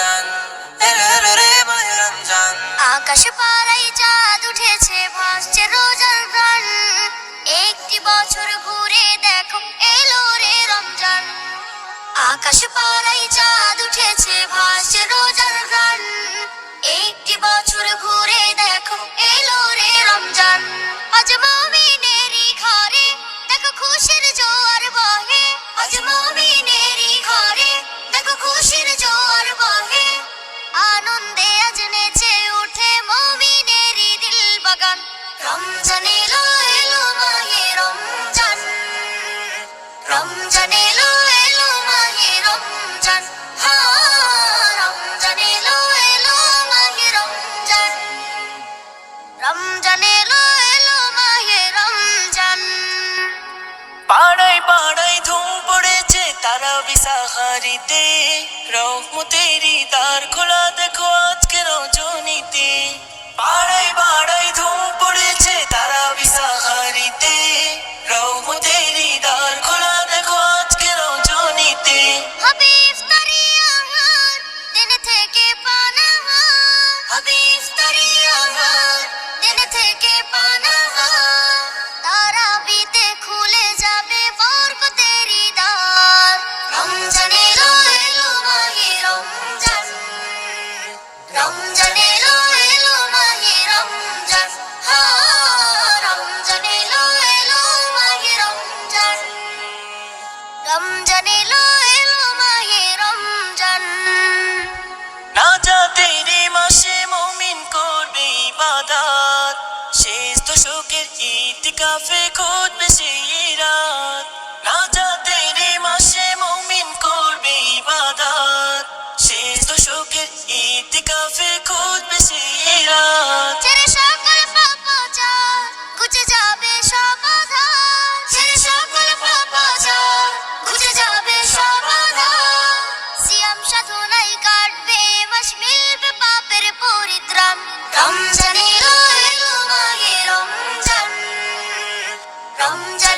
রমজান, এলো এলো রে মাহে রমজান। আকাশ পাড়ায় চাঁদ উঠেছে, ভাসছে রোজার গান। একটি বছর ঘুরে দেখো এলো রে রমজান। আকাশ পাড়ায় চাঁদ উঠেছে, ভাসছে রোজার গান। একটি বছর ঘুরে দেখো এলো রে রমজান। আজ মুমিনেরই ঘরে দেখো খুশির জোয়ার বহে। আজ মুমিনেরই ঘরে দেখো খুশির জোয়ার বহে। আনন্দে আজ নেচে উঠে মুমিনেরই দিল বাগান। রমজান এলো এলো মাহে রমজান, রমজান এলো এলো মাহে রমজান। রমজান এলো এলো মাহে রমজান, রমজান এলো এলো মাহে রমজান। পাড়ায় পাড়ায় ধুম পড়েছে তারাবি সাহারিতে, রহমতেরই দ্বার খোলা দেখো আজকে রজনীতে। পাড়ায় পাড়ায় ধুম পড়েছে তারাবি সাহারিতে, রহমতেরই দ্বার খোলা দেখো আজকে রজনীতে। হবে ইফতারি আহার, দিন থেকে পানাহার। হবে ইফতারি আহার, দিন থেকে পানাহার। তারাবিতে খুলে যাবে বরকতেরই দ্বার। রমজান এলো এলো মাহে রমজান, রমজান এলো এলো মাহে রমজান। রমজান এলো এলো মাহে রমজান, রমজান এলো এলো মাহে রমজান। নাজাতের এই মাসে মুমিন করবে ইবাদত, শেষ দশকের ইতিকাফে খুঁজবে সেই রাত। নাজাতের এই মাসে মুমিন করবে ইবাদত, শেষ দশকের ইতিকাফে খুঁজবে সেই রাত। ছেড়ে সকল পাপাচার, ঘুচে যাবে সব আঁধার। ছেড়ে সকল পাপাচার, ঘুচে যাবে সব আঁধার। সিয়াম সাধনায় কাটবে মাস, মিলবে পাপের পরিত্রাণ। রমজান এলো এলো মাহে রমজান, রমজান